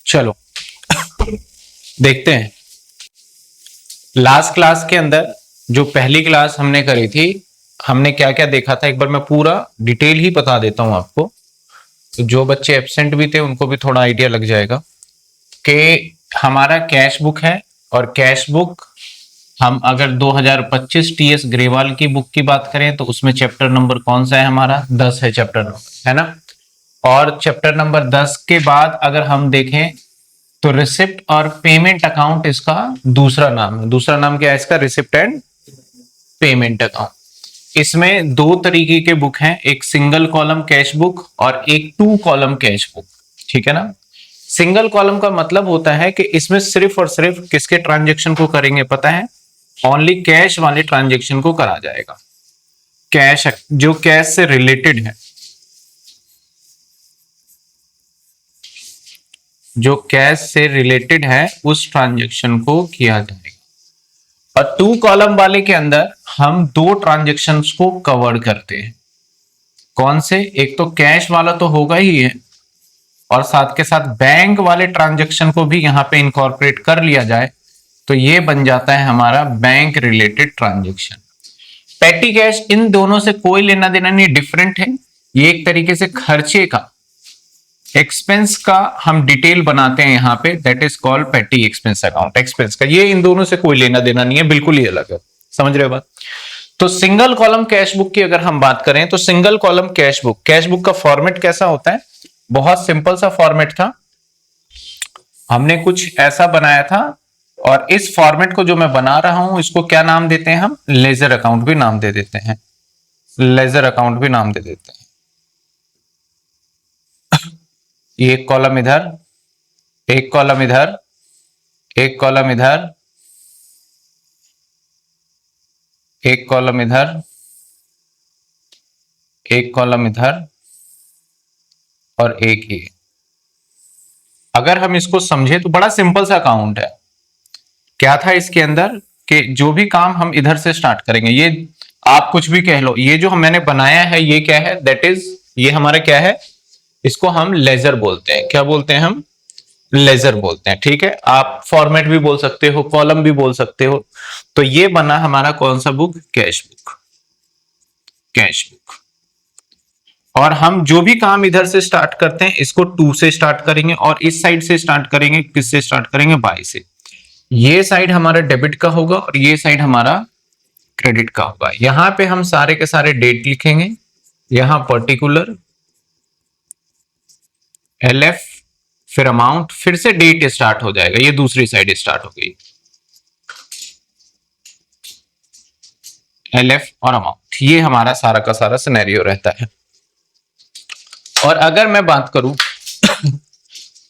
चलो देखते हैं। लास्ट क्लास के अंदर जो पहली क्लास हमने करी थी, हमने क्या क्या देखा था, एक बार मैं पूरा डिटेल ही बता देता हूं आपको, तो जो बच्चे एब्सेंट भी थे उनको भी थोड़ा आइडिया लग जाएगा कि हमारा कैश बुक है। और कैश बुक हम अगर 2025 टीएस ग्रेवाल की बुक की बात करें तो उसमें चैप्टर नंबर कौन सा है, हमारा 10 है चैप्टर नंबर, है ना। और चैप्टर नंबर 10 के बाद अगर हम देखें तो रिसिप्ट और पेमेंट अकाउंट इसका दूसरा नाम है। दूसरा नाम क्या है इसका? Receipt and payment account. इसमें दो तरीके के बुक हैं, एक सिंगल कॉलम कैश बुक और एक 2 कॉलम कैश बुक, ठीक है ना। सिंगल कॉलम का मतलब होता है कि इसमें सिर्फ और सिर्फ किसके ट्रांजेक्शन को करेंगे पता है? ओनली कैश वाले ट्रांजेक्शन को करा जाएगा। कैश जो कैश से रिलेटेड है, जो कैश से रिलेटेड है उस ट्रांजेक्शन को किया जाएगा। और 2 कॉलम वाले के अंदर हम 2 ट्रांजेक्शन्स को कवर करते हैं। कौन से? एक तो कैश वाला तो होगा ही है, और साथ के साथ बैंक वाले ट्रांजेक्शन को भी यहां पे इनकॉर्पोरेट कर लिया जाए तो ये बन जाता है हमारा बैंक रिलेटेड ट्रांजेक्शन। पेटी कैश इन दोनों से कोई लेना देना नहीं, डिफरेंट है। ये एक तरीके से खर्चे का, एक्सपेंस का हम डिटेल बनाते हैं यहां पे, दैट इज कॉल्ड पेटी एक्सपेंस अकाउंट। एक्सपेंस का ये इन दोनों से कोई लेना देना नहीं है, बिल्कुल ही अलग है। समझ रहे हो बात? तो सिंगल कॉलम कैश बुक की अगर हम बात करें तो सिंगल कॉलम कैश बुक का फॉर्मेट कैसा होता है? बहुत सिंपल सा फॉर्मेट था, हमने कुछ ऐसा बनाया था। और इस फॉर्मेट को जो मैं बना रहा हूं इसको क्या नाम देते हैं हम? लेजर अकाउंट भी नाम दे देते हैं। लेजर अकाउंट भी नाम दे देते हैं। एक कॉलम इधर, एक कॉलम इधर, एक कॉलम इधर, एक कॉलम इधर, एक कॉलम इधर और एक ये। अगर हम इसको समझे तो बड़ा सिंपल सा अकाउंट है। क्या था इसके अंदर कि जो भी काम हम इधर से स्टार्ट करेंगे, ये आप कुछ भी कह लो, ये जो मैंने बनाया है ये क्या है? दैट इज, ये हमारा क्या है? इसको हम लेजर बोलते हैं। क्या बोलते हैं हम? लेजर बोलते हैं, ठीक है। आप फॉर्मेट भी बोल सकते हो, कॉलम भी बोल सकते हो। तो ये बना हमारा कौन सा book? Cash book. Cash book. और हम जो भी काम इधर से स्टार्ट करते हैं इसको 2 से स्टार्ट करेंगे, और इस साइड से स्टार्ट करेंगे, किससे स्टार्ट करेंगे? बाय से। ये साइड हमारा डेबिट का होगा और ये साइड हमारा क्रेडिट का होगा। यहां पे हम सारे के सारे डेट लिखेंगे, यहां पर्टिकुलर, LF, फिर अमाउंट, फिर से डेट स्टार्ट हो जाएगा, ये दूसरी साइड स्टार्ट हो गई, LF और अमाउंट। ये हमारा सारा का सारा सिनेरियो रहता है। और अगर मैं बात करूं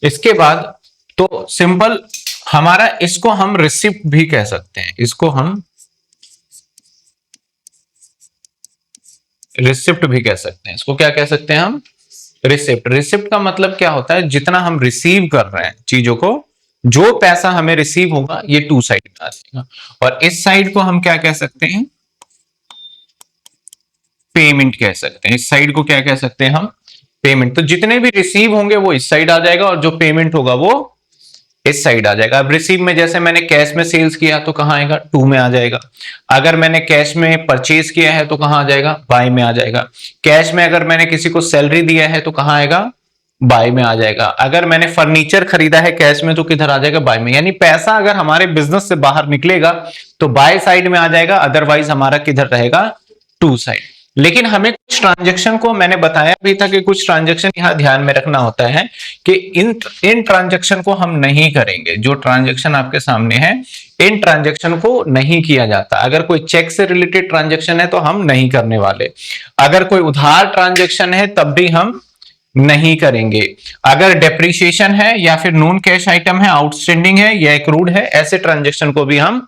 इसके बाद, तो सिंपल हमारा, इसको हम रिसिप्ट भी कह सकते हैं, इसको हम रिसिप्ट भी कह सकते हैं। इसको क्या कह सकते हैं हम? रिसिप्ट। रिसिप्ट का मतलब क्या होता है? जितना हम रिसीव कर रहे हैं चीजों को, जो पैसा हमें रिसीव होगा ये 2 साइड में आ जाएगा। और इस साइड को हम क्या कह सकते हैं? पेमेंट कह सकते हैं। इस साइड को क्या कह सकते हैं हम? पेमेंट। तो जितने भी रिसीव होंगे वो इस साइड आ जाएगा, और जो पेमेंट होगा वो इस साइड आ जाएगा। अब रिसीव में जैसे मैंने कैश में सेल्स किया तो कहां आएगा? 2 में आ जाएगा। अगर मैंने कैश में परचेज किया है तो कहां आ जाएगा? बाय में आ जाएगा। कैश में अगर मैंने किसी को सैलरी दिया है तो कहां आएगा? बाय में आ जाएगा। अगर मैंने फर्नीचर खरीदा है कैश में तो किधर आ जाएगा? बाय में। यानी पैसा अगर हमारे बिजनेस से बाहर निकलेगा तो बाय साइड में आ जाएगा, अदरवाइज हमारा किधर रहेगा? 2 साइड। लेकिन हमें कुछ ट्रांजेक्शन को, मैंने बताया भी था कि कुछ ट्रांजेक्शन यहां ध्यान में रखना होता है कि इन ट्रांजेक्शन को हम नहीं करेंगे। जो ट्रांजेक्शन आपके सामने है इन ट्रांजेक्शन को नहीं किया जाता। अगर कोई चेक से रिलेटेड ट्रांजेक्शन है तो हम नहीं करने वाले। अगर कोई उधार ट्रांजेक्शन है तब भी हम नहीं करेंगे। अगर डेप्रिसिएशन है या फिर नॉन कैश आइटम है, आउटस्टैंडिंग है या एक्रूड है, ऐसे ट्रांजेक्शन को भी हम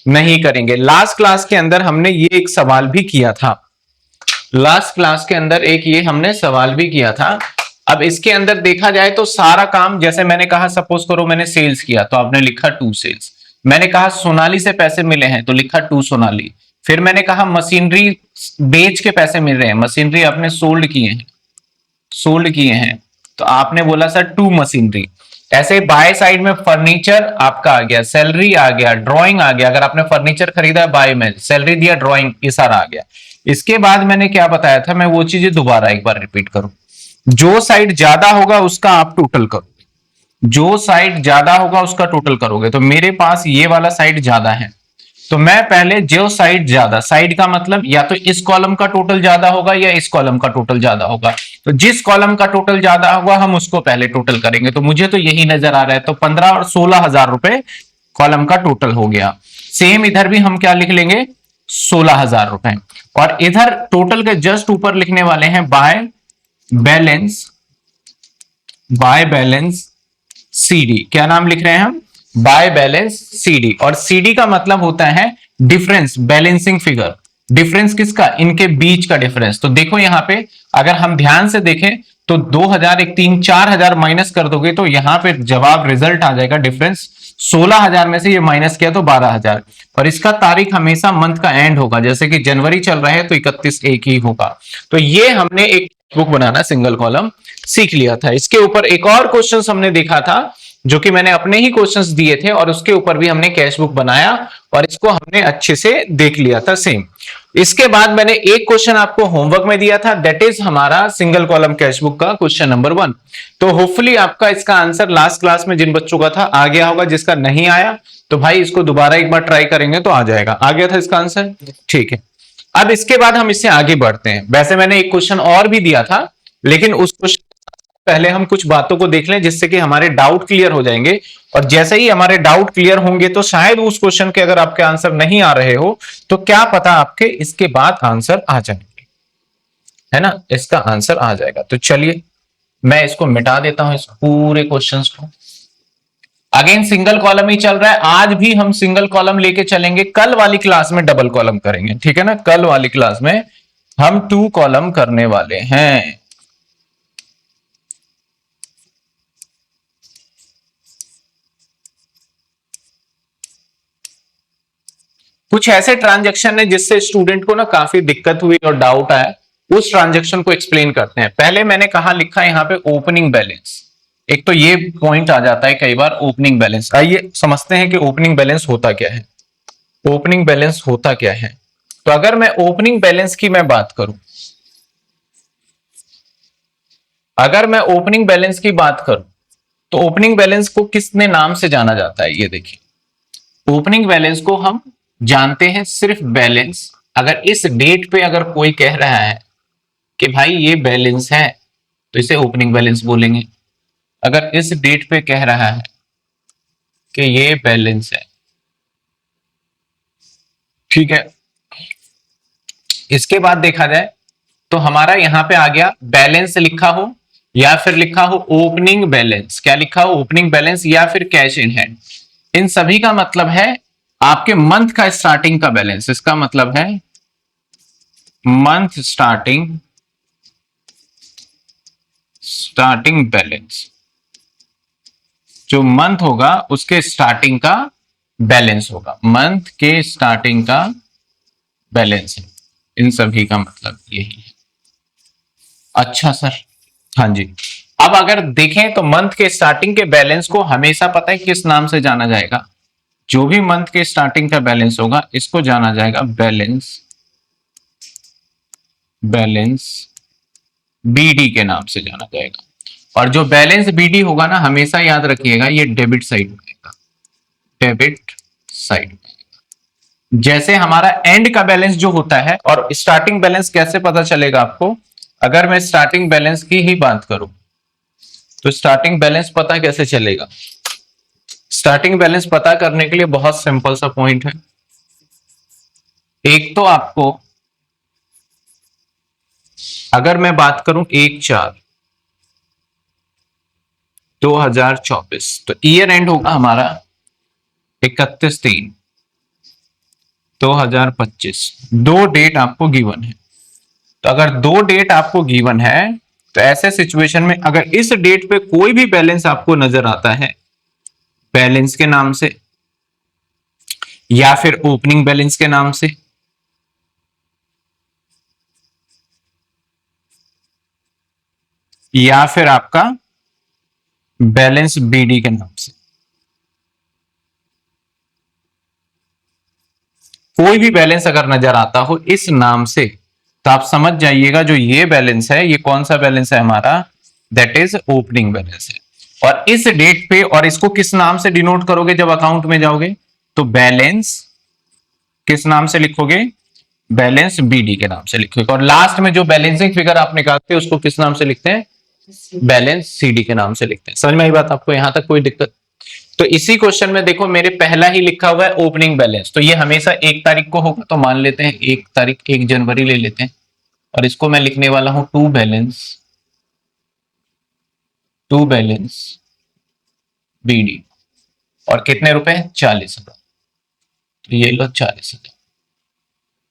नहीं करेंगे। लास्ट क्लास के अंदर हमने ये एक सवाल भी किया था। लास्ट क्लास के अंदर एक ये हमने सवाल भी किया था। अब इसके अंदर देखा जाए तो सारा काम, जैसे मैंने कहा, सपोज करो मैंने सेल्स किया तो आपने लिखा 2 सेल्स। मैंने कहा सोनाली से पैसे मिले हैं तो लिखा 2 सोनाली। फिर मैंने कहा मशीनरी बेच के पैसे मिल रहे हैं, मशीनरी आपने सोल्ड किए हैं तो आपने बोला सर 2 मशीनरी। ऐसे बाय साइड में फर्नीचर आपका आ गया, सैलरी आ गया, ड्राइंग आ गया, अगर आपने फर्नीचर खरीदा है बाय में, सैलरी दिया, ड्राइंग, ये सारा आ गया। इसके बाद मैंने क्या बताया था, मैं वो चीजें दोबारा एक बार रिपीट करूं। जो साइड ज्यादा होगा उसका आप टोटल करो, जो साइड ज्यादा होगा उसका टोटल करोगे। तो मेरे पास ये वाला साइड ज्यादा है, तो मैं पहले जो साइड ज्यादा, साइड का मतलब या तो इस कॉलम का टोटल ज्यादा होगा या इस कॉलम का टोटल ज्यादा होगा। तो जिस कॉलम का टोटल ज्यादा होगा हम उसको पहले टोटल करेंगे। तो मुझे तो यही नजर आ रहा है, तो 15 और 16,000 रुपए कॉलम का टोटल हो गया। सेम इधर भी हम क्या लिख लेंगे, 16,000 रुपए। और इधर टोटल के जस्ट ऊपर लिखने वाले हैं by balance, by balance CD. क्या नाम लिख रहे हैं हम, बाय बैलेंस सीडी। और सीडी का मतलब होता है डिफरेंस, बैलेंसिंग फिगर। डिफरेंस किसका, इनके बीच का डिफरेंस। तो देखो यहां पे अगर हम ध्यान से देखें तो 2,000 एक 3 4,000 माइनस कर दोगे तो यहां पे जवाब रिजल्ट आ जाएगा डिफरेंस। 16,000 में से ये माइनस किया तो 12,000। और इसका तारीख हमेशा मंथ का एंड होगा, जैसे कि जनवरी चल रहा है तो 31 एक ही होगा। तो ये हमने एक बुक बनाना सिंगल कॉलम सीख लिया था। इसके ऊपर एक और क्वेश्चन हमने देखा था जो कि मैंने अपने ही क्वेश्चंस दिए थे, और उसके ऊपर भी हमने कैश बुक बनाया और इसको हमने अच्छे से देख लिया था सेम। इसके बाद मैंने एक क्वेश्चन आपको होमवर्क में दिया था, दैट इज हमारा सिंगल कॉलम कैश बुक का क्वेश्चन नंबर 1। तो होपफुली आपका इसका आंसर लास्ट क्लास में जिन बच्चों का था आ गया होगा, जिसका नहीं आया तो भाई इसको दोबारा एक बार ट्राई करेंगे तो आ जाएगा। आ गया था इसका आंसर, ठीक है। अब इसके बाद हम इससे आगे बढ़ते हैं। वैसे मैंने एक क्वेश्चन और भी दिया था, लेकिन उस क्वेश्चन पहले हम कुछ बातों को देख लें जिससे कि हमारे डाउट क्लियर हो जाएंगे। और जैसे ही हमारे डाउट क्लियर होंगे तो शायद उस क्वेश्चन के अगर आपके आंसर नहीं आ रहे हो तो क्या पता आपके इसके बाद आंसर आ जाएंगे, है ना, इसका आंसर आ जाएगा। तो चलिए मैं इसको मिटा देता हूं, इस पूरे क्वेश्चंस को। अगेन सिंगल कॉलम ही चल रहा है, आज भी हम सिंगल कॉलम लेके चलेंगे। कल वाली क्लास में डबल कॉलम करेंगे, ठीक है ना। कल वाली क्लास में हम 2 कॉलम करने वाले हैं। कुछ ऐसे ट्रांजेक्शन है जिससे स्टूडेंट को ना काफी दिक्कत हुई और डाउट आया, उस ट्रांजेक्शन को एक्सप्लेन करते हैं। पहले मैंने कहा लिखा है यहां पे ओपनिंग बैलेंस। एक तो ये पॉइंट आ जाता है कई बार, ओपनिंग बैलेंस। आइए समझते हैं कि ओपनिंग बैलेंस होता क्या है। ओपनिंग बैलेंस होता क्या है, तो अगर मैं ओपनिंग बैलेंस की मैं बात करूं, अगर मैं ओपनिंग बैलेंस की बात करूं तो ओपनिंग बैलेंस को किसने नाम से जाना जाता है, ये देखिए। ओपनिंग बैलेंस को हम जानते हैं सिर्फ बैलेंस। अगर इस डेट पे अगर कोई कह रहा है कि भाई ये बैलेंस है तो इसे ओपनिंग बैलेंस बोलेंगे। अगर इस डेट पे कह रहा है कि ये बैलेंस है, ठीक है। इसके बाद देखा जाए तो हमारा यहां पे आ गया बैलेंस लिखा हो या फिर लिखा हो ओपनिंग बैलेंस। क्या लिखा हो, ओपनिंग बैलेंस या फिर कैश इन हैंड। इन सभी का मतलब है आपके मंथ का स्टार्टिंग का बैलेंस। इसका मतलब है मंथ स्टार्टिंग, स्टार्टिंग बैलेंस। जो मंथ होगा उसके स्टार्टिंग का बैलेंस होगा, मंथ के स्टार्टिंग का बैलेंस है। इन सभी का मतलब यही है। अच्छा सर, हाँ जी। अब अगर देखें तो मंथ के स्टार्टिंग के बैलेंस को हमेशा पता है किस नाम से जाना जाएगा। जो भी मंथ के स्टार्टिंग का बैलेंस होगा इसको जाना जाएगा बैलेंस, बैलेंस बीडी के नाम से जाना जाएगा। और जो बैलेंस बीडी होगा ना, हमेशा याद रखिएगा ये डेबिट साइड में आएगा, डेबिट साइड में। जैसे हमारा एंड का बैलेंस जो होता है, और स्टार्टिंग बैलेंस कैसे पता चलेगा आपको, अगर मैं स्टार्टिंग बैलेंस की ही बात करूं तो स्टार्टिंग बैलेंस पता कैसे चलेगा। स्टार्टिंग बैलेंस पता करने के लिए बहुत सिंपल सा पॉइंट है। एक तो आपको, अगर मैं बात करूं 1/4/2024 तो ईयर एंड होगा हमारा 31/3/2025। दो डेट आपको गिवन है। तो अगर दो डेट आपको गिवन है तो ऐसे सिचुएशन में अगर इस डेट पे कोई भी बैलेंस आपको नजर आता है बैलेंस के नाम से या फिर ओपनिंग बैलेंस के नाम से, या फिर आपका बैलेंस बीडी के नाम से। कोई भी बैलेंस अगर नजर आता हो इस नाम से तो आप समझ जाइएगा जो ये बैलेंस है ये कौन सा बैलेंस है हमारा, दैट इज ओपनिंग बैलेंस है। और इस डेट पे, और इसको किस नाम से डिनोट करोगे जब अकाउंट में जाओगे, तो बैलेंस किस नाम से लिखोगे, बैलेंस बीडी के नाम से लिखोगे। और लास्ट में जो बैलेंसिंग फिगर आप निकालते हैं उसको किस नाम से लिखते हैं, बैलेंस सीडी के नाम से लिखते हैं। समझ में आई बात आपको, यहां तक कोई दिक्कत? तो इसी क्वेश्चन में देखो मेरे पहला ही लिखा हुआ है ओपनिंग बैलेंस, तो ये हमेशा 1 तारीख को होगा, तो मान लेते हैं 1 तारीख, 1 जनवरी ले लेते हैं। और इसको मैं लिखने वाला हूं टू बैलेंस बीडी। और कितने रुपए, 40,000। तो ये लो 40,000।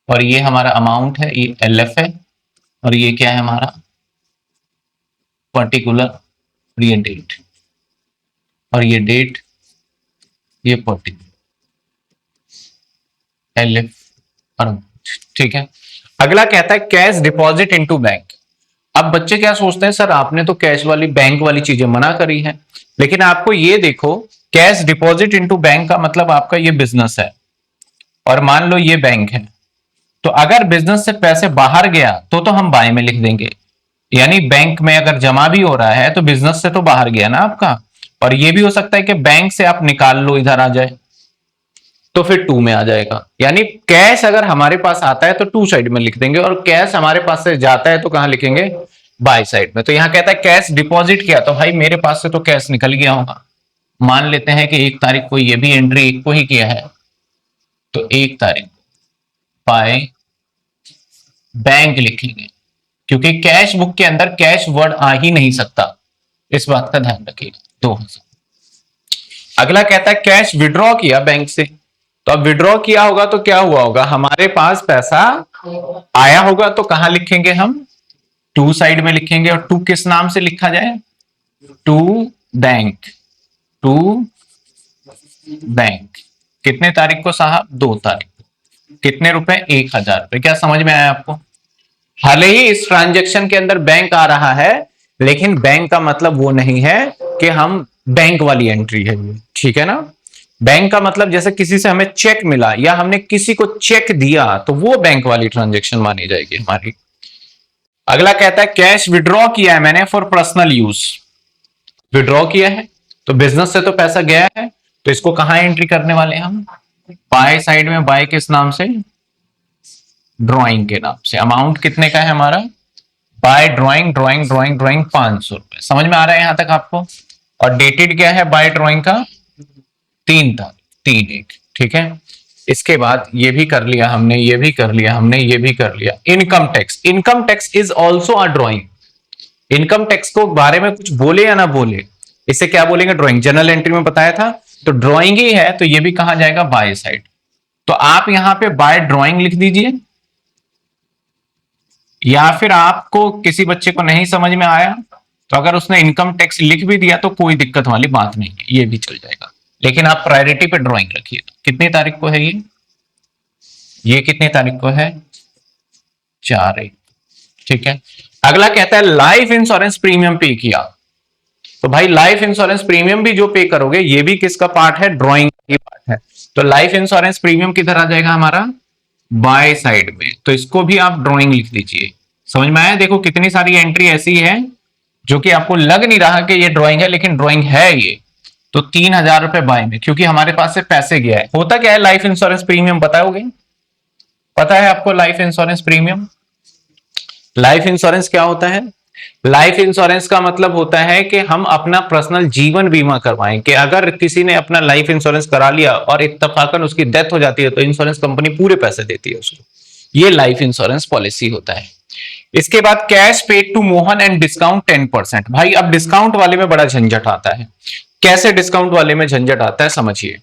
और ये हमारा अमाउंट है, ये एलएफ है। और ये क्या है हमारा पर्टिकुलर, ये डेट। और ये डेट, ये पर्टिकुलर एलएफ अमाउंट। ठीक है। अगला कहता है कैश डिपॉजिट इनटू बैंक। अब बच्चे क्या सोचते हैं, सर आपने तो कैश वाली बैंक वाली चीजें मना करी है, लेकिन आपको ये देखो कैश डिपॉजिट इनटू बैंक का मतलब आपका ये बिजनेस है और मान लो ये बैंक है। तो अगर बिजनेस से पैसे बाहर गया तो हम बाय में लिख देंगे, यानी बैंक में अगर जमा भी हो रहा है तो बिजनेस से तो बाहर गया ना आपका। और ये भी हो सकता है कि बैंक से आप निकाल लो इधर आ जाए, तो फिर टू में आ जाएगा। यानी कैश अगर हमारे पास आता है तो टू साइड में लिख देंगे, और कैश हमारे पास से जाता है तो कहां लिखेंगे, बाय साइड में। तो यहां कहता है कैश डिपॉजिट किया, तो भाई मेरे पास से तो कैश निकल गया होगा। मान लेते हैं कि 1 तारीख को ये भी एंट्री 1 को ही किया है, तो 1 तारीख बाय बैंक लिखेंगे, क्योंकि कैश बुक के अंदर कैश वर्ड आ ही नहीं सकता, इस बात का ध्यान रखिएगा। 2000। अगला कहता है कैश विड्रॉ किया बैंक से, तो अब विड्रॉ किया होगा तो क्या हुआ होगा, हमारे पास पैसा आया होगा, तो कहां लिखेंगे हम, टू साइड में लिखेंगे। और टू किस नाम से लिखा जाए, टू बैंक, टू बैंक। कितने तारीख को साहब, 2 तारीख। कितने रुपए, 1,000 रुपए। क्या समझ में आया आपको? भले ही इस ट्रांजैक्शन के अंदर बैंक आ रहा है, लेकिन बैंक का मतलब वो नहीं है कि हम बैंक वाली एंट्री है, ठीक है ना। बैंक का मतलब जैसे किसी से हमें चेक मिला या हमने किसी को चेक दिया, तो वो बैंक वाली ट्रांजैक्शन मानी जाएगी हमारी। अगला कहता है कैश विड्रॉ किया है मैंने फॉर पर्सनल यूज। विड्रॉ किया है तो बिजनेस से तो पैसा गया है, तो इसको कहां एंट्री करने वाले हम, बाय साइड में। बाय किस नाम से, ड्रॉइंग के नाम से। अमाउंट कितने का है हमारा, bye drawing drawing drawing drawing 500 रुपए। समझ में आ रहा है यहां तक आपको? और डेटेड क्या है बाय ड्रॉइंग का, 3 तारीख, 3/1। ठीक है। इसके बाद ये भी कर लिया हमने, ये भी कर लिया हमने, ये भी कर लिया। Income tax, income tax is also a drawing. Income tax को बारे में कुछ बोले या ना बोले, इसे क्या बोलेंगे, ड्रॉइंग। जनरल एंट्री में बताया था, तो ड्रॉइंग ही है, तो ये भी कहा जाएगा बाय साइड। तो आप यहां पे बाय ड्रॉइंग लिख दीजिए, या फिर आपको किसी बच्चे को नहीं समझ में आया तो अगर उसने इनकम टैक्स लिख भी दिया तो कोई दिक्कत वाली बात नहीं है, ये भी चल जाएगा। लेकिन आप प्रायोरिटी पे ड्राइंग रखिए। कितनी तारीख को है ये कितनी तारीख को है, 4/1। ठीक है। अगला कहता है लाइफ इंश्योरेंस प्रीमियम पे किया, तो भाई लाइफ इंश्योरेंस प्रीमियम भी जो पे करोगे ये भी किसका पार्ट है, ड्राइंग की पार्ट है। तो लाइफ इंश्योरेंस प्रीमियम किधर आ जाएगा हमारा, बाय साइड में। तो इसको भी आप ड्राइंग लिख दीजिए। समझ में आया? देखो कितनी सारी एंट्री ऐसी है जो कि आपको लग नहीं रहा कि ये ड्राइंग है, लेकिन ड्राइंग है ये। तो 3,000 रुपए बाय में, क्योंकि हमारे पास से पैसे गया है। होता क्या है लाइफ इंश्योरेंस प्रीमियम, बताओगे? पता है आपको life insurance premium? Life insurance क्या होता है? लाइफ इंश्योरेंस का मतलब होता है कि हम अपना पर्सनल जीवन बीमा करवाएं, कि अगर किसी ने अपना लाइफ इंश्योरेंस करा लिया और इत्तफाकन उसकी डेथ हो जाती है तो इंश्योरेंस कंपनी पूरे पैसे देती है उसको। ये लाइफ इंश्योरेंस पॉलिसी होता है। इसके बाद cash paid to Mohan and discount 10%। भाई अब डिस्काउंट वाले में बड़ा झंझट आता है। कैसे डिस्काउंट वाले में झंझट आता है समझिए।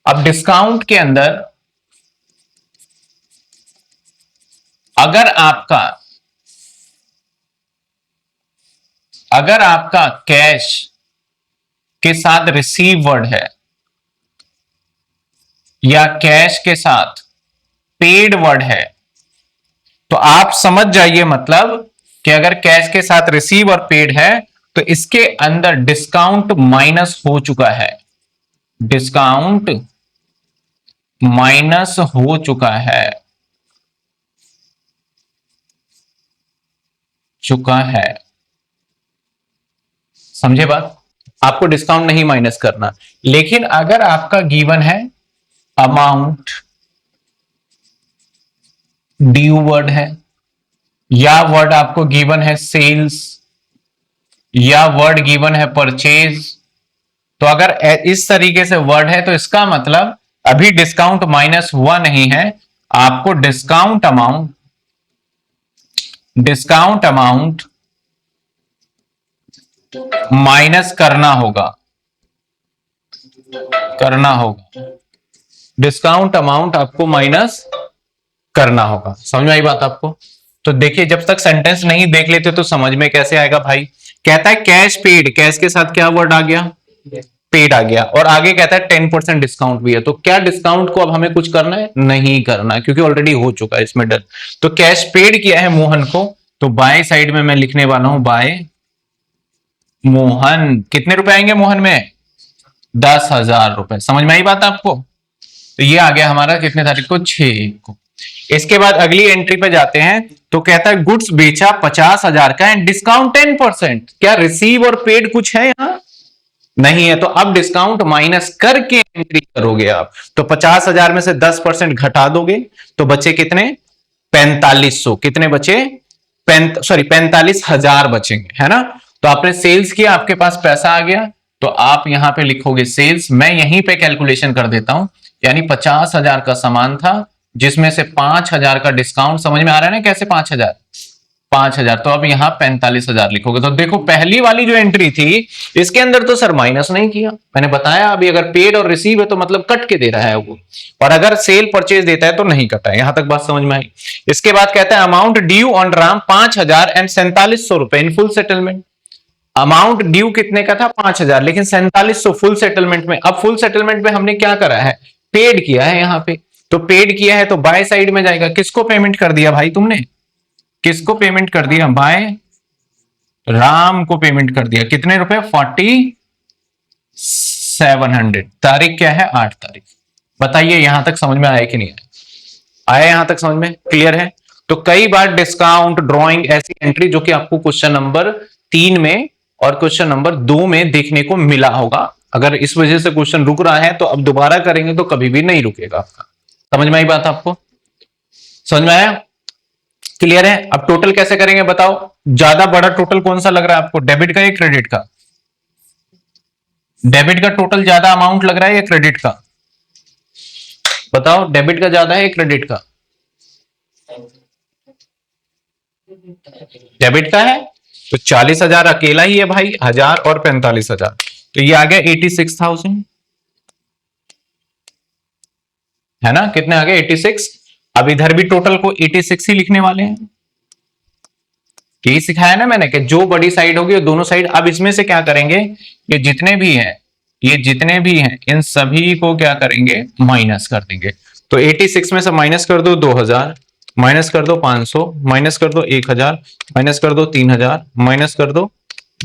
अब डिस्काउंट के अंदर अगर आपका कैश के साथ रिसीव वर्ड है या कैश के साथ पेड वर्ड है, तो आप समझ जाइए मतलब कि अगर कैश के साथ रिसीव और पेड है तो इसके अंदर डिस्काउंट माइनस हो चुका है, डिस्काउंट माइनस हो चुका है, समझे बात? आपको डिस्काउंट नहीं माइनस करना। लेकिन अगर आपका गिवन है अमाउंट, ड्यू वर्ड है, या वर्ड आपको गिवन है सेल्स, या वर्ड गिवन है परचेज, तो अगर इस तरीके से वर्ड है तो इसका मतलब अभी डिस्काउंट माइनस हुआ नहीं है, आपको डिस्काउंट अमाउंट माइनस करना होगा, डिस्काउंट अमाउंट आपको माइनस करना होगा। समझ में आई बात आपको? तो देखिए, जब तक सेंटेंस नहीं देख लेते तो समझ में कैसे आएगा भाई। कहता है कैश पेड, कैश के साथ क्या वर्ड आ गया? पेड आ गया, और आगे कहता है 10% डिस्काउंट भी है। तो क्या डिस्काउंट को अब हमें कुछ करना है? नहीं करना है, क्योंकि ऑलरेडी हो चुका है इसमें डन। तो कैश पेड किया है मोहन को, तो बाय साइड में मैं लिखने वाला हूं बाय मोहन। कितने रुपए आएंगे मोहन में? 10,000 रुपए। समझ में आई बात आपको? तो ये आ गया हमारा कितने तारीख को? 6 को। इसके बाद अगली एंट्री पे जाते हैं, तो कहता है गुड्स बेचा 50,000 का एंड डिस्काउंट 10%। क्या रिसीव और पेड कुछ है यहां? नहीं है। तो अब डिस्काउंट माइनस करके एंट्री करोगे आप, तो 50,000 में से 10% घटा दोगे तो बचे कितने? 4500। कितने बचे? 45,000 बचेंगे, है ना? तो आपने सेल्स किया, आपके पास पैसा आ गया, तो आप यहां पे लिखोगे सेल्स। मैं यहीं पे कैलकुलेशन कर देता हूं, यानी 50,000 का सामान था, जिसमें से 5,000 का डिस्काउंट। समझ में आ रहा है ना कैसे? 5,000, तो अब यहां 45,000 लिखोगे। तो देखो, पहली वाली जो एंट्री थी इसके अंदर तो सर माइनस नहीं किया, मैंने बताया अभी। अगर पेड और रिसीव है तो मतलब कट के दे रहा है वो, और अगर सेल परचेज देता है तो नहीं कटा है। यहां तक बात समझ में आई? इसके बाद कहता है amount due on Ram 5,000 and 4700 रुपए in full settlement. Amount due कितने का था? 5,000, लेकिन 4700 फुल सेटलमेंट में। अब फुल सेटलमेंट में हमने क्या करा है? पेड किया है यहां पे। तो पेड किया है तो बाय साइड में जाएगा। किसको पेमेंट कर दिया भाई तुमने? किसको पेमेंट कर दिया? बाय राम को पेमेंट कर दिया। कितने रुपए? 4700। तारीख क्या है? 8 तारीख। बताइए यहां तक समझ में आया कि नहीं आया? यहां तक समझ में क्लियर है? तो कई बार डिस्काउंट, ड्रॉइंग, ऐसी एंट्री जो कि आपको क्वेश्चन नंबर 3 में और क्वेश्चन नंबर 2 में देखने को मिला होगा। अगर इस वजह से क्वेश्चन रुक रहा है तो अब दोबारा करेंगे तो कभी भी नहीं रुकेगा आपका। समझ में आई बात आपको? समझ में आया? क्लियर है? अब टोटल कैसे करेंगे बताओ? ज्यादा बड़ा टोटल कौन सा लग रहा है आपको? डेबिट का या क्रेडिट का? डेबिट का टोटल ज्यादा अमाउंट लग रहा है या क्रेडिट का? बताओ, डेबिट का ज्यादा है या क्रेडिट का? डेबिट का है। तो 40,000 अकेला ही है भाई, 1,000 और 45,000, तो ये आ गया 86,000, है ना? कितने आ गए? 86। अब इधर भी टोटल को 86 ही लिखने वाले हैं। यही सिखाया ना मैंने कि जो बड़ी साइड होगी वो दोनों साइड। अब इसमें से क्या करेंगे? ये जितने भी हैं इन सभी को क्या करेंगे? माइनस कर देंगे। तो 86 में से माइनस कर दो 2,000, माइनस कर दो 500, माइनस कर दो 1,000, माइनस कर दो 3,000, माइनस कर दो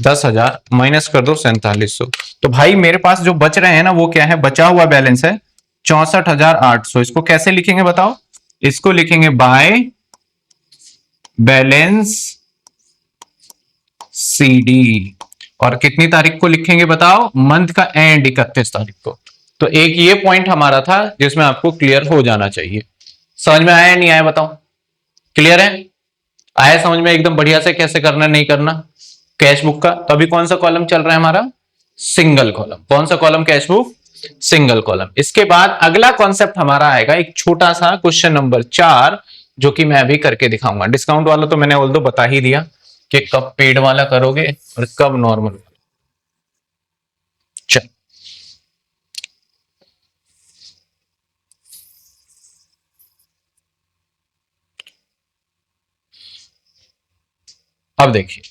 10,000, माइनस कर दो 4700। तो भाई मेरे पास जो बच रहे हैं ना, वो क्या है? बचा हुआ बैलेंस है 64,800। इसको कैसे लिखेंगे बताओ? इसको लिखेंगे बाय बैलेंस सीडी। और कितनी तारीख को लिखेंगे बताओ? मंथ का एंड 31 तारीख को। तो एक ये पॉइंट हमारा था जिसमें आपको क्लियर हो जाना चाहिए। समझ में आया या नहीं आया बताओ? क्लियर है? आया समझ में एकदम बढ़िया से कैसे करना नहीं करना? कैश बुक का तो अभी कौन सा कॉलम चल रहा है हमारा? Single column. कौन सा column? Cash book single column. इसके बाद अगला कॉन्सेप्ट हमारा आएगा एक छोटा सा क्वेश्चन नंबर 4, जो कि मैं अभी करके दिखाऊंगा। डिस्काउंट वाला तो मैंने ऑल्दो बता ही दिया कि कब पेड वाला करोगे और कब नॉर्मल। चल अब देखिए,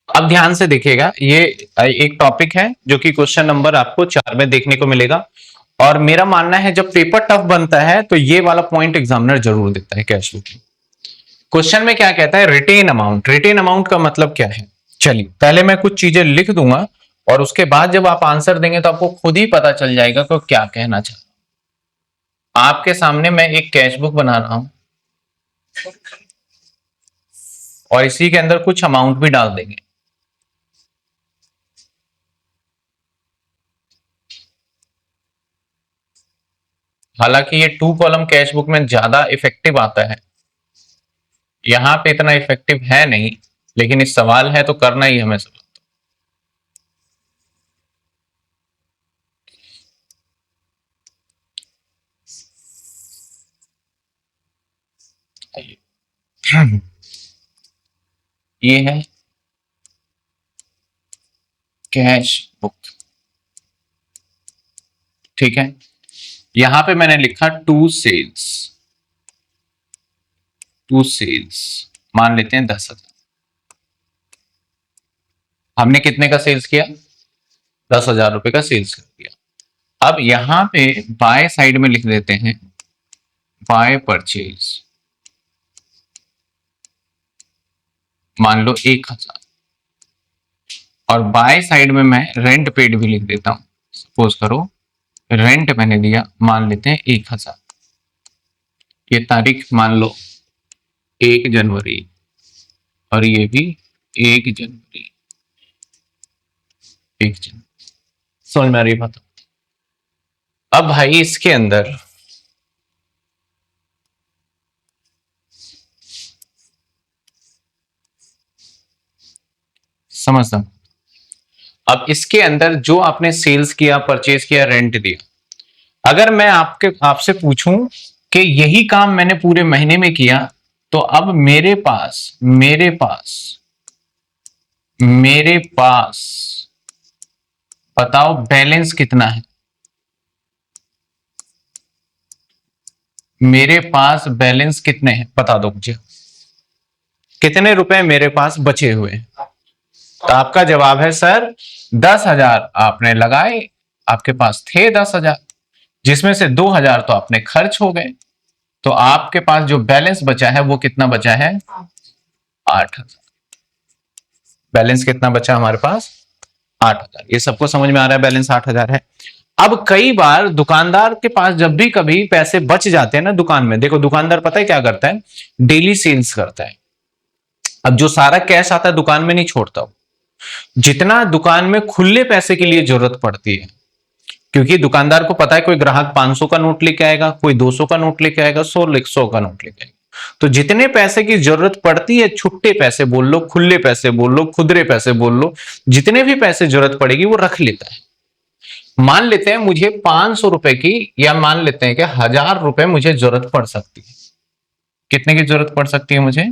अब ध्यान से देखिएगा। ये एक टॉपिक है जो कि क्वेश्चन नंबर आपको 4 में देखने को मिलेगा, और मेरा मानना है जब पेपर टफ बनता है तो ये वाला पॉइंट एग्जामिनर जरूर देता है कैश बुक। क्वेश्चन में क्या कहता है, रिटेन अमाउंट। रिटेन अमाउंट का मतलब क्या है, चलिए पहले मैं कुछ चीजें लिख दूंगा और उसके बाद जब आप आंसर देंगे तो आपको खुद ही पता चल जाएगा कि क्या कहना चाह। आपके सामने मैं एक कैश बुक बना रहा हूं और इसी के अंदर कुछ अमाउंट भी डाल देंगे। हालांकि ये 2 कॉलम कैश बुक में ज्यादा इफेक्टिव आता है, यहां पे इतना इफेक्टिव है नहीं, लेकिन इस सवाल है तो करना ही हमें सब। ये है कैश बुक, ठीक है। यहां पे मैंने लिखा टू सेल्स, टू सेल्स मान लेते हैं 10,000। हमने कितने का सेल्स किया, 10,000 रुपए का सेल्स कर दिया। अब यहां पे बाय साइड में लिख देते हैं बाय परचेज, मान लो 1,000, और बाय साइड में मैं रेंट पेड भी लिख देता हूं। सपोज करो रेंट मैंने दिया, मान लेते हैं 1,000। ये तारीख मान लो 1 जनवरी, और ये भी 1 जनवरी, 1 जनवरी। समझ में आ रही बात। अब भाई इसके अंदर समझता, अब इसके अंदर जो आपने सेल्स किया, परचेज किया, रेंट दिया, अगर मैं आपसे पूछूं कि यही काम मैंने पूरे महीने में किया, तो अब मेरे पास बताओ बैलेंस कितना है। मेरे पास बैलेंस कितने हैं बता दो मुझे, कितने रुपए मेरे पास बचे हुए हैं। तो आपका जवाब है सर 10,000 आपने लगाए, आपके पास थे 10,000, जिसमें से 2,000 तो आपने खर्च हो गए, तो आपके पास जो बैलेंस बचा है वो कितना बचा है, 8,000। बैलेंस कितना बचा हमारे पास, 8,000। ये सबको समझ में आ रहा है, बैलेंस 8,000 है। अब कई बार दुकानदार के पास जब भी कभी पैसे बच जाते हैं ना दुकान में, देखो दुकानदार पता है क्या करता है, डेली सेल्स करता है। अब जो सारा कैश आता है दुकान में नहीं छोड़ता, जितना दुकान में खुले पैसे के लिए जरूरत पड़ती है, क्योंकि दुकानदार को पता है कोई ग्राहक 500 का नोट लेके आएगा, कोई 200 का नोट लेके आएगा, 100 का नोट लेके आएगा, तो जितने पैसे की जरूरत पड़ती है, छुट्टे पैसे बोल लो, खुले पैसे बोल लो, खुदरे पैसे बोल लो, जितने भी पैसे जरूरत पड़ेगी वो रख लेता है। मान लेते हैं मुझे 500 रुपए की, या मान लेते हैं कि 1,000 रुपए मुझे जरूरत पड़ सकती है। कितने की जरूरत पड़ सकती है मुझे,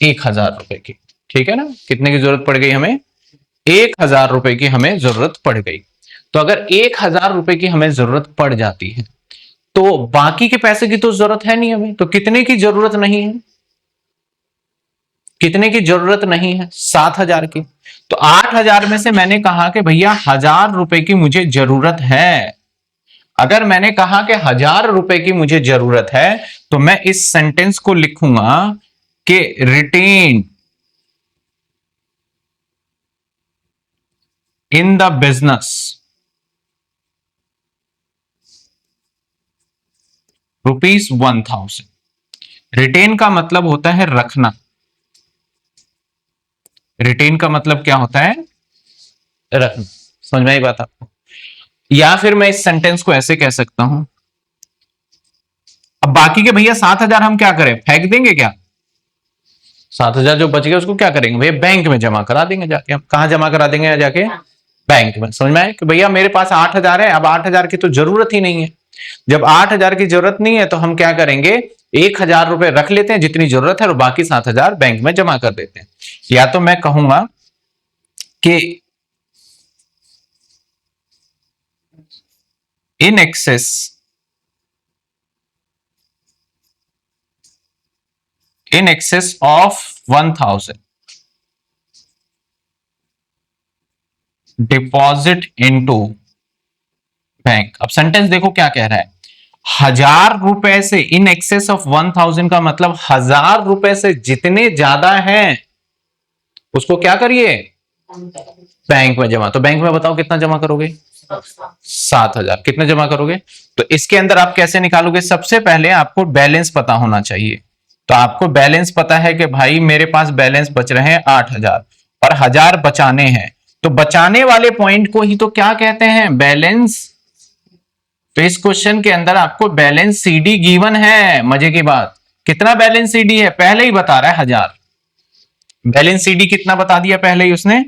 1,000 रुपए की, ठीक है ना। कितने की जरूरत पड़ गई हमें, 1,000 रुपए की हमें जरूरत पड़ गई। तो अगर 1,000 रुपए की हमें जरूरत पड़ जाती है, तो बाकी के पैसे की तो जरूरत है नहीं हमें, तो कितने की जरूरत नहीं है, कितने की जरूरत नहीं है, 7,000 की। तो 8,000 में से मैंने कहा कि भैया 1,000 रुपए की मुझे जरूरत है। अगर मैंने कहा कि 1,000 रुपए की मुझे जरूरत है, तो मैं इस सेंटेंस को लिखूंगा कि written in the business ₹1,000। Written का मतलब होता है रखना। रिटेन का मतलब क्या होता है, रखना। समझ में आई बात आपको। या फिर मैं इस सेंटेंस को ऐसे कह सकता हूं, अब बाकी के भैया 7,000 हम क्या करें, फेंक देंगे क्या, 7,000 जो बच गए उसको क्या करेंगे भैया, बैंक में जमा करा देंगे जाके। हम कहां जमा करा देंगे, जाके बैंक में। समझ में आए कि भैया मेरे पास 8,000 है, अब 8,000 की तो जरूरत ही नहीं है। जब 8,000 की जरूरत नहीं है तो हम क्या करेंगे, 1,000 रुपए रख लेते हैं जितनी जरूरत है, और बाकी 7,000 बैंक में जमा कर देते हैं। या तो मैं कहूंगा कि in excess of 1,000 deposit into bank. अब सेंटेंस देखो क्या कह रहा है, 1000 रुपए से इन एक्सेस ऑफ 1000 का मतलब 1000 रुपए से जितने ज्यादा हैं उसको क्या करिए, बैंक में जमा। तो बैंक में बताओ कितना जमा करोगे, 7000। कितने जमा करोगे? तो इसके अंदर आप कैसे निकालोगे? सबसे पहले आपको बैलेंस पता होना चाहिए। तो आपको बैलेंस पता है कि भाई मेरे पास बैलेंस बच रहे हैं 8000 और 1000 बचाने हैं। तो बचाने वाले पॉइंट को ही तो क्या कहते हैं, बैलेंस। तो इस क्वेश्चन के अंदर आपको बैलेंस सीडी गिवन है। मजे की बात, कितना बैलेंस सीडी है पहले ही बता रहा है, 1000। बैलेंस सीडी कितना बता दिया पहले ही उसने।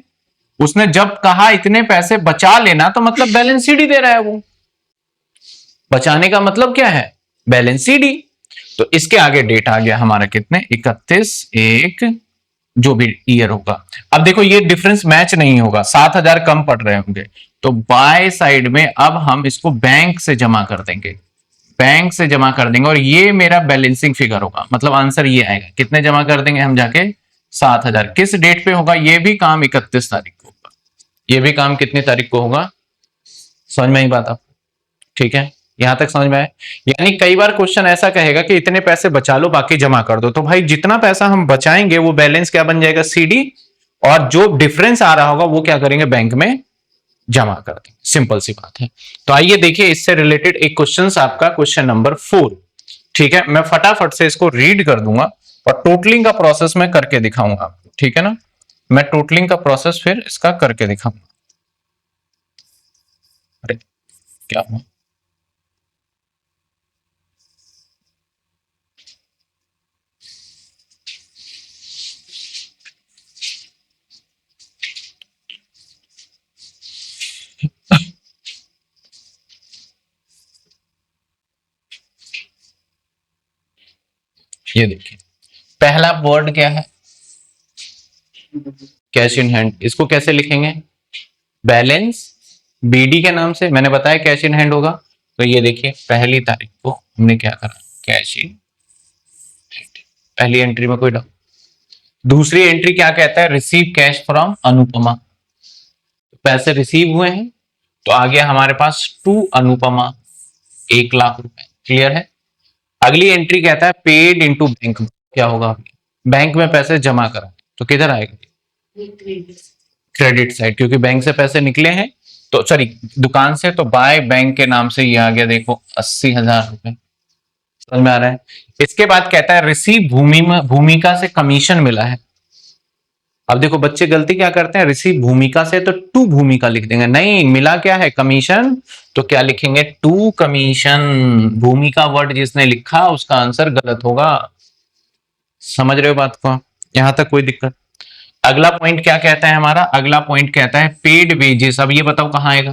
उसने जब कहा इतने पैसे बचा लेना तो मतलब बैलेंस सीडी दे रहा है वो। बचाने का मतलब क्या है, बैलेंस सीडी। तो इसके आगे डेट आ गया हमारा कितने, 31/1 जो भी ईयर होगा। अब देखो ये डिफरेंस मैच नहीं होगा, 7000 कम पड़ रहे होंगे। तो बाय साइड में अब हम इसको बैंक से जमा कर देंगे, बैंक से जमा कर देंगे और ये मेरा बैलेंसिंग फिगर होगा। मतलब आंसर ये आएगा, कितने जमा कर देंगे हम जाके, 7000। किस डेट पे होगा ये भी काम, 31 तारीख को होगा। ये भी काम कितनी तारीख को होगा, समझ में आई बात आप, ठीक है, यहां तक समझ में आए। यानी कई बार क्वेश्चन ऐसा कहेगा कि इतने पैसे बचा लो बाकी जमा कर दो। तो भाई जितना पैसा हम बचाएंगे वो बैलेंस क्या बन जाएगा, सीडी, और जो डिफरेंस आ रहा होगा वो क्या करेंगे, बैंक में जमा कर देंगे। सिंपल सी बात है। तो आइए देखिए इससे रिलेटेड एक क्वेश्चन आपका, क्वेश्चन नंबर 4। ठीक है, मैं फटाफट से इसको रीड कर दूंगा और टोटलिंग का प्रोसेस मैं करके दिखाऊंगा आपको, ठीक है ना। मैं टोटलिंग का प्रोसेस फिर इसका करके दिखाऊंगा। अरे क्या हुआ, ये देखिए पहला वर्ड क्या है, कैश इन हैंड। इसको कैसे लिखेंगे, बैलेंस बीडी के नाम से, मैंने बताया कैश इन हैंड होगा। तो ये देखिए पहली तारीख को हमने क्या करा, कैश इन हैंड, पहली एंट्री में कोई डाउट। दूसरी एंट्री क्या कहता है, रिसीव कैश फ्रॉम अनुपमा, पैसे रिसीव हुए हैं। तो आ गया हमारे पास टू अनुपमा, 1,00,000 रुपए, क्लियर है। अगली एंट्री कहता है पेड इनटू बैंक, क्या होगा, बैंक में पैसे जमा करा। तो किधर आएगा, क्रेडिट साइड, क्योंकि बैंक से पैसे निकले हैं, तो सॉरी दुकान से, तो बाय बैंक के नाम से ये आ गया, देखो 80,000 रुपए। समझ में आ रहा है। इसके बाद कहता है रिसीव भूमिका से कमीशन मिला है। अब देखो बच्चे गलती क्या करते हैं, रिसीव भूमिका से तो टू भूमिका लिख देंगे, नहीं मिला क्या है, कमीशन। तो क्या लिखेंगे, टू कमीशन। भूमिका वर्ड जिसने लिखा उसका आंसर गलत होगा। समझ रहे हो बात को, यहां तक कोई दिक्कत। अगला पॉइंट क्या कहता है हमारा, अगला पॉइंट कहता है पेड वेजेस। अब ये बताओ कहां आएगा,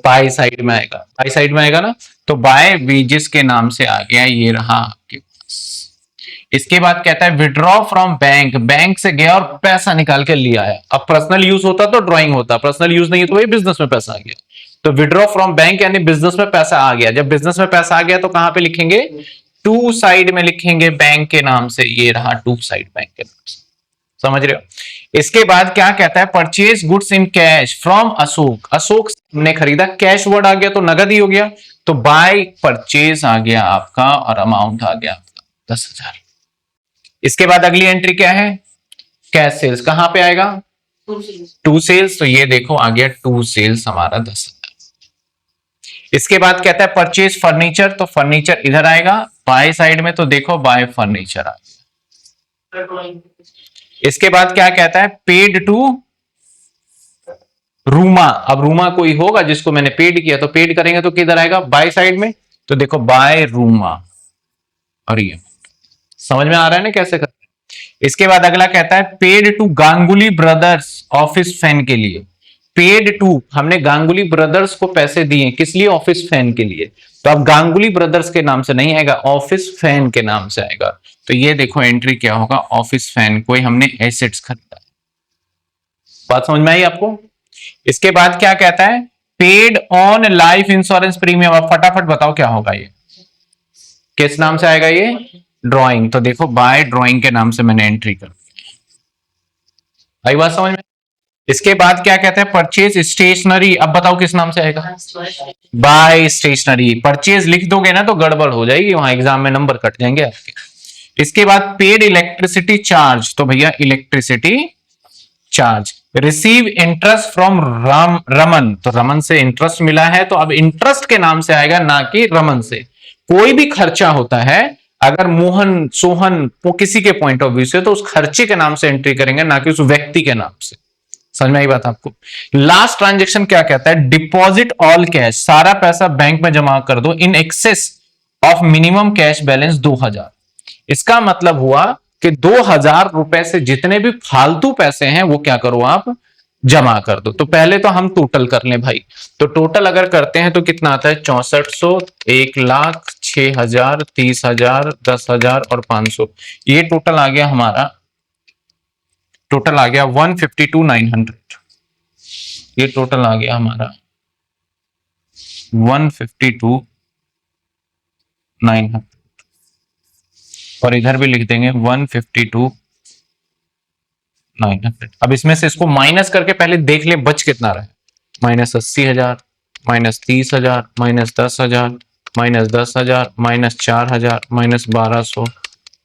बाय साइड में आएगा, बाय साइड में आएगा ना। तो बाय वेजेस के नाम से आ गया, ये रहा आपके पास। इसके बाद कहता है विड्रॉ फ्रॉम बैंक, बैंक से गया और पैसा निकाल के लिया है। अब पर्सनल यूज होता तो ड्राइंग होता, पर्सनल यूज नहीं तो वही बिजनेस में पैसा आ गया। तो विड्रॉ फ्रॉम बैंक यानी बिजनेस में पैसा आ गया। जब बिजनेस में पैसा आ गया तो कहां पे लिखेंगे, टू साइड में लिखेंगे बैंक के नाम से, ये रहा टू साइड बैंक के नाम से। समझ रहे हो। इसके बाद क्या कहता है, purchase goods in cash from Ashok, Ashok ने खरीदा, कैश वर्ड आ गया तो नगद ही हो गया। तो बाय परचेज आ गया आपका और अमाउंट आ गया आपका 10,000। इसके बाद अगली एंट्री क्या है, कैश सेल्स, कहां पे आएगा, टू सेल्स। तो ये देखो आ गया टू सेल्स हमारा 10,000। इसके बाद कहता है परचेज फर्नीचर, तो फर्नीचर इधर आएगा बाय साइड में, तो देखो बाय फर्नीचर आ गया। इसके बाद क्या कहता है, पेड टू रूमा। अब रूमा कोई होगा जिसको मैंने पेड किया, तो पेड करेंगे तो किधर आएगा, बाय साइड में। तो देखो बाय रूमा, और ये समझ में आ रहा है ना कैसे करते हैं। इसके बाद अगला कहता है paid to Ganguly brothers office fan के लिए। पेड टू, हमने गांगुली ब्रदर्स को पैसे दिए, किस लिए, ऑफिस फैन के लिए। तो अब गांगुली ब्रदर्स के नाम से नहीं आएगा, ऑफिस फैन के नाम से आएगा। तो ये देखो एंट्री क्या होगा, ऑफिस फैन, कोई हमने एसेट्स खरीदा। बात समझ में आई आपको। इसके बाद क्या कहता है, paid on life insurance premium. अब फटाफट बताओ क्या होगा, ये किस नाम से आएगा, ये ड्राइंग। तो देखो बाय ड्राइंग के नाम से मैंने एंट्री कर दी। आई बात समझ में। इसके बाद क्या कहते हैं, परचेज स्टेशनरी। अब बताओ किस नाम से आएगा, बाय स्टेशनरी। परचेज लिख दोगे ना तो गड़बड़ हो जाएगी, वहां एग्जाम में नंबर कट जाएंगे आपके। इसके बाद पेड इलेक्ट्रिसिटी चार्ज, तो भैया electricity charge. Receive interest from Raman, तो रमन से इंटरेस्ट मिला है, तो अब इंटरेस्ट के नाम से आएगा ना कि रमन से। कोई भी खर्चा होता है, अगर मोहन सोहन वो किसी के पॉइंट ऑफ व्यू से, तो उस खर्चे के नाम से एंट्री करेंगे, ना कि उस व्यक्ति के नाम से। समझ में आई बात आपको। लास्ट ट्रांजेक्शन क्या कहता है, डिपॉजिट ऑल कैश, सारा पैसा बैंक में जमा कर दो in excess of minimum cash balance 2000। इसका मतलब हुआ कि 2000 रुपए से जितने भी फालतू पैसे हैं वो क्या करो आप, जमा कर दो। तो पहले तो हम टोटल कर लें भाई, तो टोटल अगर करते हैं तो कितना आता है, 6400, 1,00,000, 6,000, 30,000, 10,000 और 500। ये टोटल आ गया हमारा, टोटल आ गया 152,900। ये टोटल आ गया हमारा 152,900, और इधर भी लिख देंगे 152,900। अब इसमें से इसको माइनस करके पहले देख ले बच कितना रहा है, -80,000, -30,000, -10,000, -10,000, -4,000, -1,200,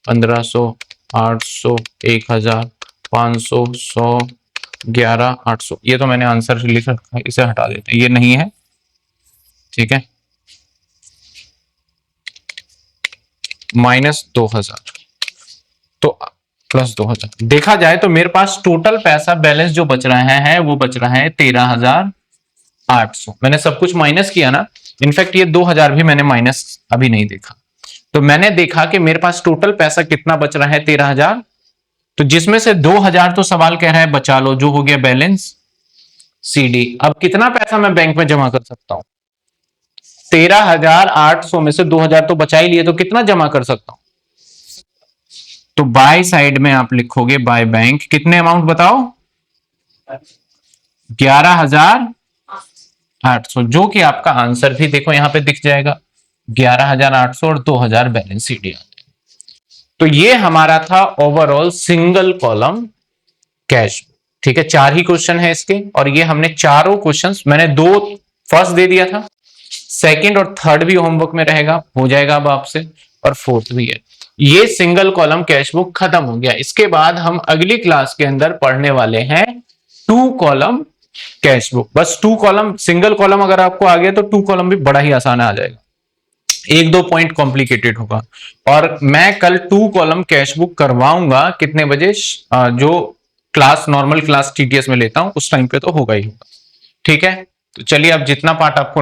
1,500, 800, 1,000, 500, 100, 11, 800। ये तो मैंने आंसर लिख रखा है, इसे हटा देते हैं, ये नहीं है, ठीक है। -2,000 तो +2,000। देखा जाए तो मेरे पास टोटल पैसा बैलेंस जो बच रहा है वो बच रहा है 13,800। मैंने सब कुछ माइनस किया ना, इनफैक्ट ये 2,000 भी मैंने माइनस अभी नहीं देखा। तो मैंने देखा कि मेरे पास टोटल पैसा कितना बच रहा है, 13,000। तो जिसमें से 2,000 तो सवाल कह रहा है बचा लो, जो हो गया बैलेंस CD। अब कितना पैसा मैं बैंक में जमा कर सकता हूं, 13,800 में से 2,000 तो बचा ही लिए, तो कितना जमा कर सकता हूं। तो बाय साइड में आप लिखोगे बाय बैंक, कितने अमाउंट बताओ, 11,800, जो कि आपका आंसर भी देखो यहां पे दिख जाएगा, 11,800 और 2,000 बैलेंस CD। तो ये हमारा था ओवरऑल सिंगल कॉलम कैश। ठीक है, 4 ही क्वेश्चन है इसके, और ये हमने चारों क्वेश्चंस, मैंने 2 फर्स्ट दे दिया था, सेकंड और थर्ड भी होमवर्क में रहेगा, हो जाएगा अब आपसे, और फोर्थ भी है। ये सिंगल कॉलम कैश बुक खत्म हो गया। इसके बाद हम अगली क्लास के अंदर पढ़ने वाले हैं 2 कॉलम कैश बुक। बस 2 कॉलम, सिंगल कॉलम अगर आपको आ गया तो 2 कॉलम भी बड़ा ही आसान आ जाएगा, 1-2 पॉइंट कॉम्प्लिकेटेड होगा। और मैं कल 2 कॉलम कैश बुक करवाऊंगा, कितने बजे, जो क्लास नॉर्मल क्लास TTS में लेता हूं उस टाइम पे तो होगा ही होगा। ठीक है, तो चलिए अब जितना पार्ट आपको